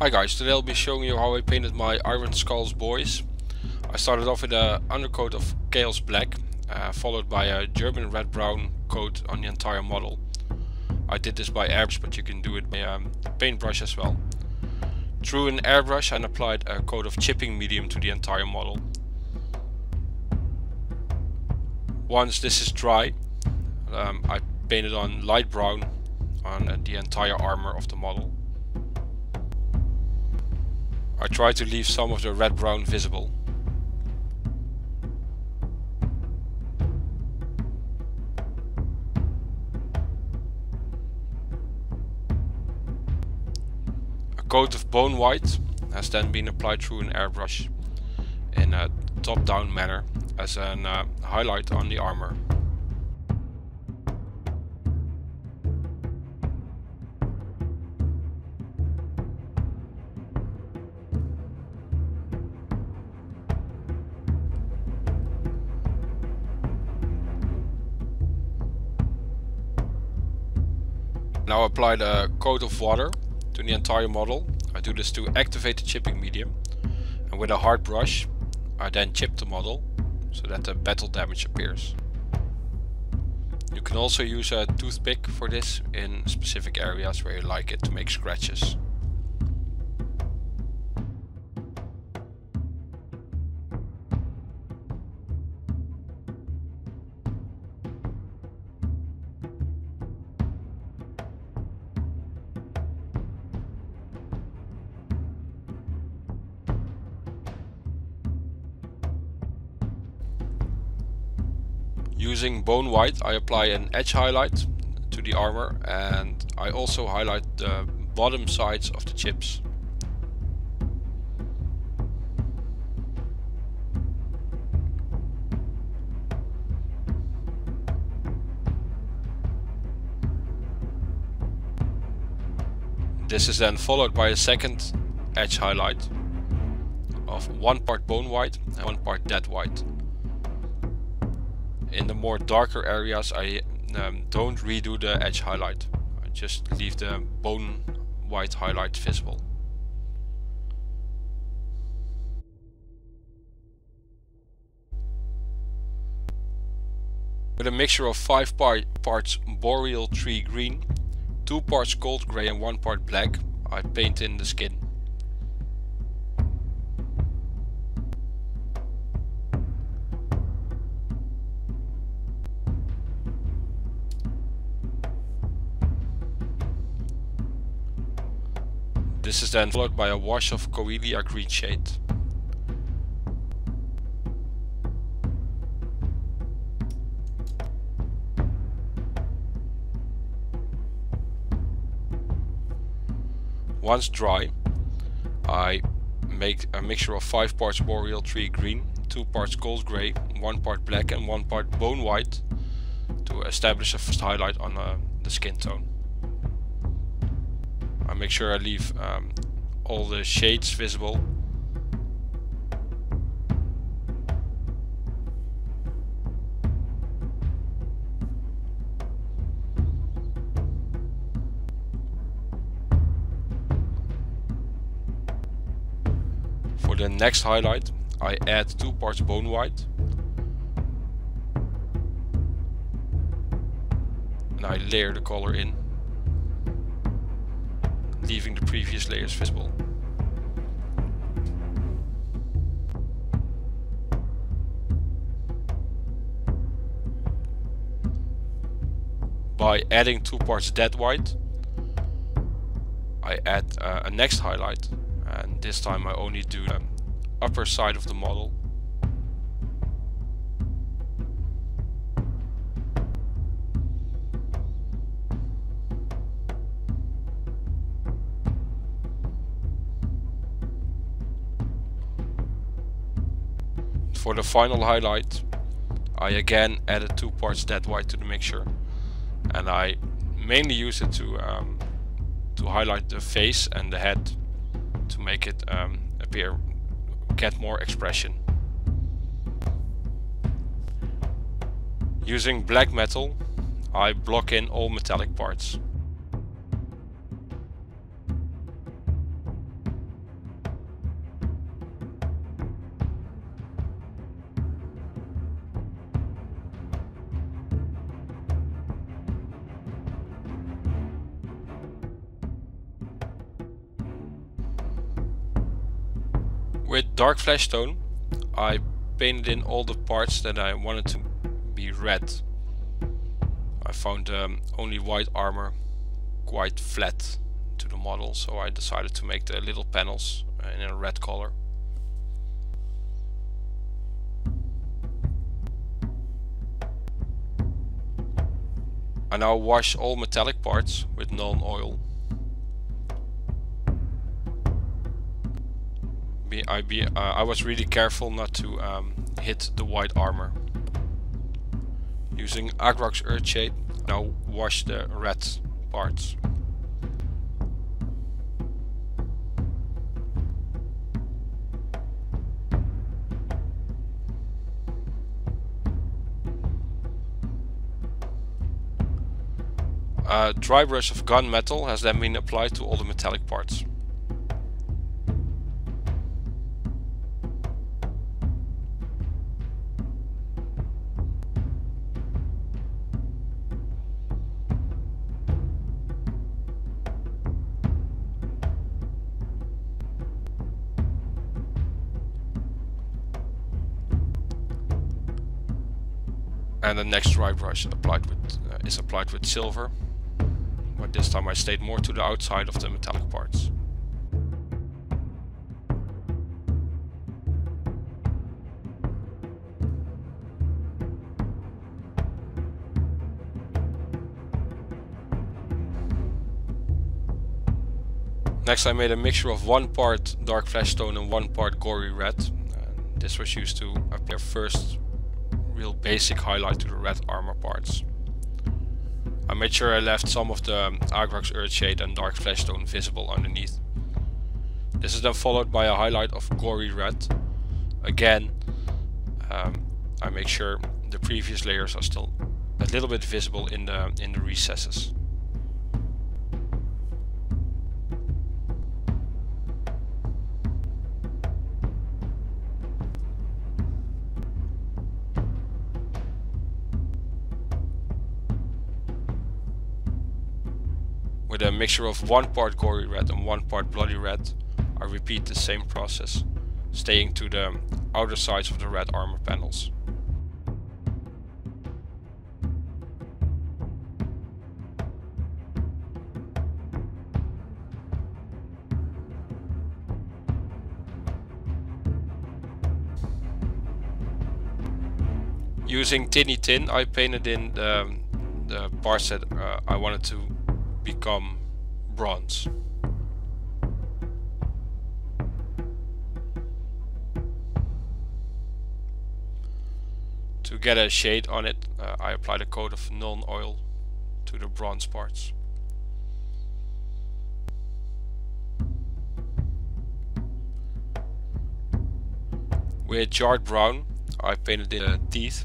Hi guys, today I'll be showing you how I painted my Ironskull's boys. I started off with an undercoat of Chaos Black, followed by a German red-brown coat on the entire model. I did this by airbrush, but you can do it by paintbrush as well. Through an airbrush and applied a coat of chipping medium to the entire model. Once this is dry, I painted on light brown on the entire armor of the model. I try to leave some of the red-brown visible. A coat of bone white has then been applied through an airbrush in a top-down manner as a highlight on the armor. Now apply a coat of water to the entire model. I do this to activate the chipping medium, and with a hard brush I then chip the model so that the battle damage appears. You can also use a toothpick for this in specific areas where you like it to make scratches. Using bone white, I apply an edge highlight to the armor, and I also highlight the bottom sides of the chips. This is then followed by a second edge highlight of 1 part bone white and 1 part dead white. In the more darker areas I don't redo the edge highlight, I just leave the bone white highlight visible. With a mixture of 5 parts boreal tree green, 2 parts gold grey and 1 part black, I paint in the skin. This is then followed by a wash of Coelia green shade. Once dry, I make a mixture of 5 parts boreal tree green, 2 parts gold grey, 1 part black and 1 part bone white to establish a first highlight on the skin tone. I make sure I leave all the shades visible. For the next highlight, I add 2 parts bone white and I layer the color in, leaving the previous layers visible. By adding 2 parts dead white, I add a next highlight, and this time I only do the upper side of the model. For the final highlight, I again added 2 parts dead white to the mixture, and I mainly use it to highlight the face and the head to make it get more expression. Using black metal, I block in all metallic parts. With dark fleshstone I painted in all the parts that I wanted to be red. I found only white armor quite flat to the model, so I decided to make the little panels in a red color. I now wash all metallic parts with Nuln Oil. I was really careful not to hit the white armor. Using Agrok's Earthshade, I now wash the red parts. A dry brush of gunmetal has then been applied to all the metallic parts. And the next dry brush is applied with silver, but this time I stayed more to the outside of the metallic parts. Next I made a mixture of 1 part dark fleshstone and 1 part gory red. This was used to apply first real basic highlight to the red armor parts. I made sure I left some of the Agrok's Earthshade and dark fleshstone visible underneath. This is then followed by a highlight of gory red. Again, I make sure the previous layers are still a little bit visible in the recesses. With a mixture of 1 part gory red and 1 part bloody red, I repeat the same process, staying to the outer sides of the red armor panels. Using Tinny Tin, I painted in the parts that I wanted to become bronze. To get a shade on it, I applied a coat of Nuln Oil to the bronze parts. With charred brown, I painted in the teeth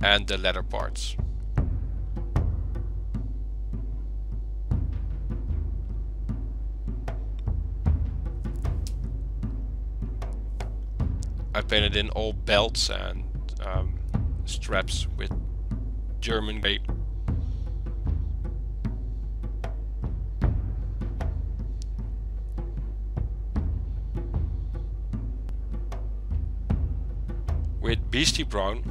and the leather parts. I painted in all belts and straps with German grey. With Beastie Brown,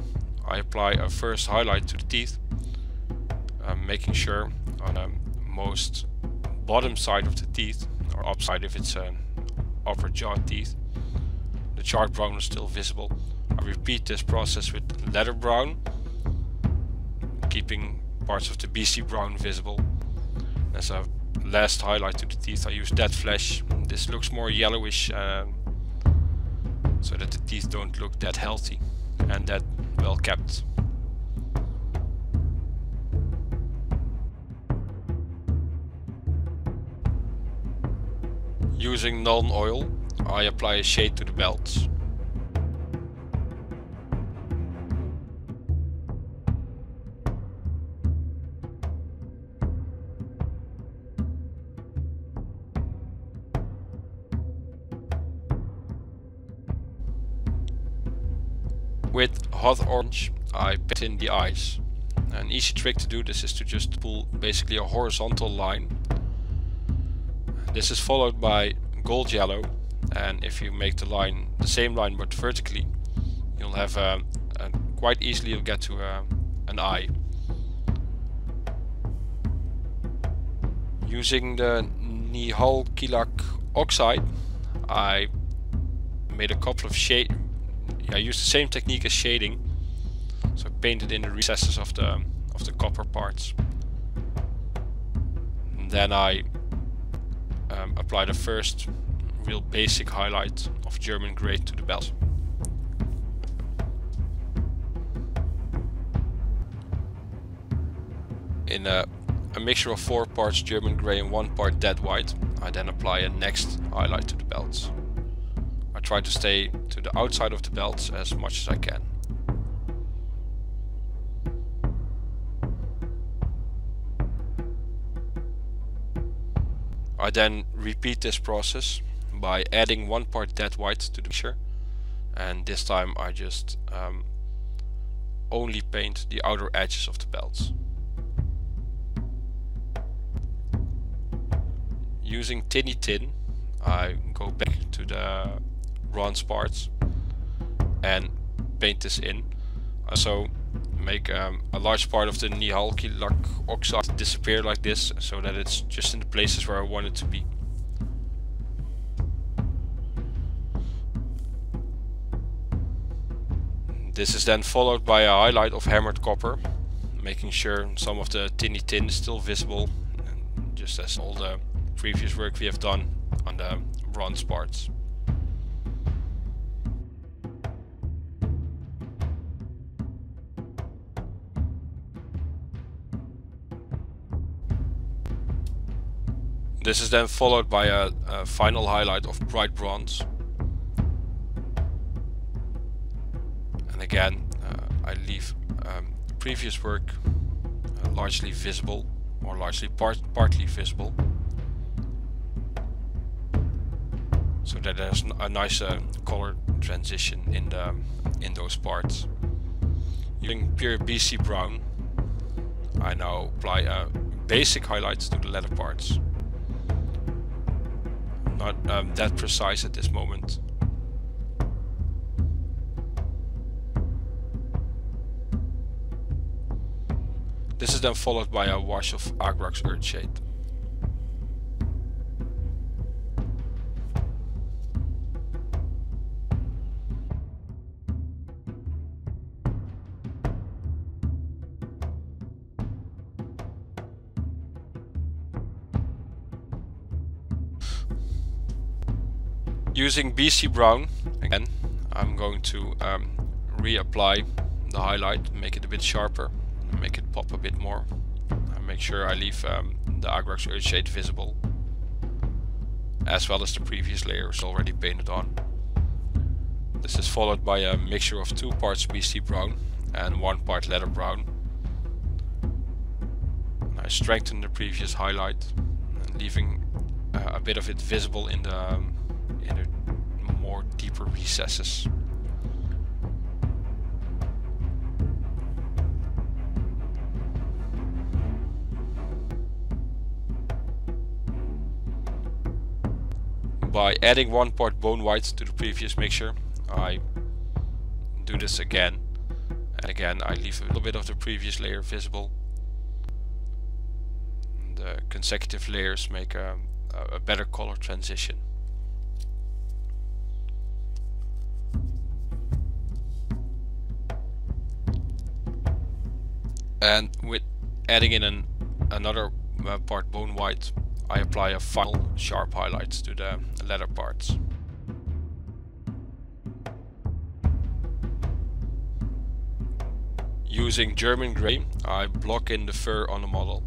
I apply a first highlight to the teeth, making sure on the most bottom side of the teeth, or upside if it's an upper jaw teeth, the charred brown is still visible. I repeat this process with leather brown, keeping parts of the Beastie Brown visible. As a last highlight to the teeth, I use dead flesh. This looks more yellowish, so that the teeth don't look that healthy and that well kept. Using Nuln Oil, I apply a shade to the belts. With hot orange, I paint in the eyes. An easy trick to do this is to just pull basically a horizontal line. This is followed by gold yellow and if you make the line the same line but vertically, you'll have quite easily you'll get to an eye. Using the Untitled oxide, I made a couple of I used the same technique as shading, so I painted in the recesses of the copper parts. And then I applied the first real basic highlight of German grey to the belt. In a mixture of 4 parts German grey and 1 part dead white, I then apply a next highlight to the belts. I try to stay to the outside of the belts as much as I can. I then repeat this process by adding 1 part dead white to the mixture, and this time I just only paint the outer edges of the belts. Using Tinny Tin, I go back to the bronze parts and paint this in. Also make a large part of the Untitled oxide disappear like this, so that it's just in the places where I want it to be. This is then followed by a highlight of hammered copper, making sure some of the Tinny Tin is still visible, just as all the previous work we have done on the bronze parts. This is then followed by a final highlight of bright bronze. And again, I leave previous work largely visible, or largely partly visible, so that there's a nice color transition in those parts. Using pure BC brown, I now apply basic highlights to the leather parts. Not that precise at this moment. This is then followed by a wash of Agraks Earthshade. Using BC brown, again, I'm going to reapply the highlight, make it a bit sharper, make it pop a bit more, and make sure I leave the Agraks Earthshade visible, as well as the previous layers already painted on. This is followed by a mixture of 2 parts BC brown and 1 part leather brown. I strengthen the previous highlight, leaving a bit of it visible in the more deeper recesses. By adding 1 part bone white to the previous mixture, I do this again, and again I leave a little bit of the previous layer visible. The consecutive layers make a better color transition. And with adding in another part bone white, I apply a final sharp highlight to the leather parts. Using German grey, I block in the fur on the model.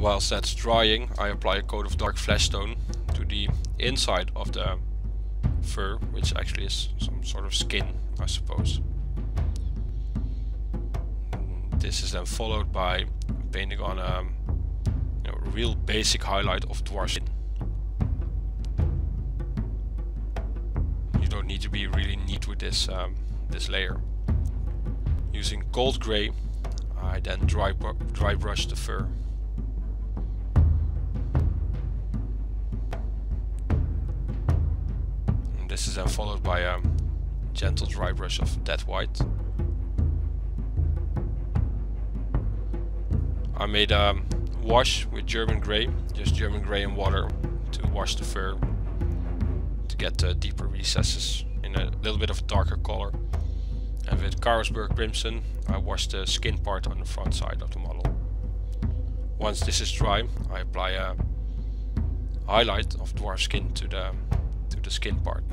Whilst that's drying, I apply a coat of dark flesh tone to the inside of the fur, which actually is some sort of skin, I suppose. This is then followed by painting on a real basic highlight of dwarf skin. You don't need to be really neat with this this layer. Using gold grey, I then dry brush the fur. And this is then followed by a gentle dry brush of dead white. I made a wash with German grey, just German grey and water to wash the fur to get deeper recesses in a little bit of a darker color. And with Carlsberg Crimson I washed the skin part on the front side of the model. Once this is dry, I apply a highlight of dwarf skin to the skin part.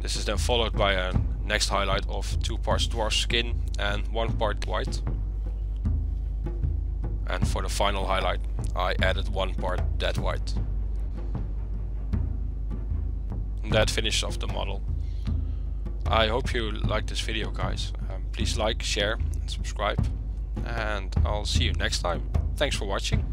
This is then followed by a next highlight of 2 parts dwarf skin and 1 part white. And for the final highlight I added 1 part dead white. And that finishes off the model. I hope you liked this video, guys. Please like, share and subscribe, and I'll see you next time. Thanks for watching.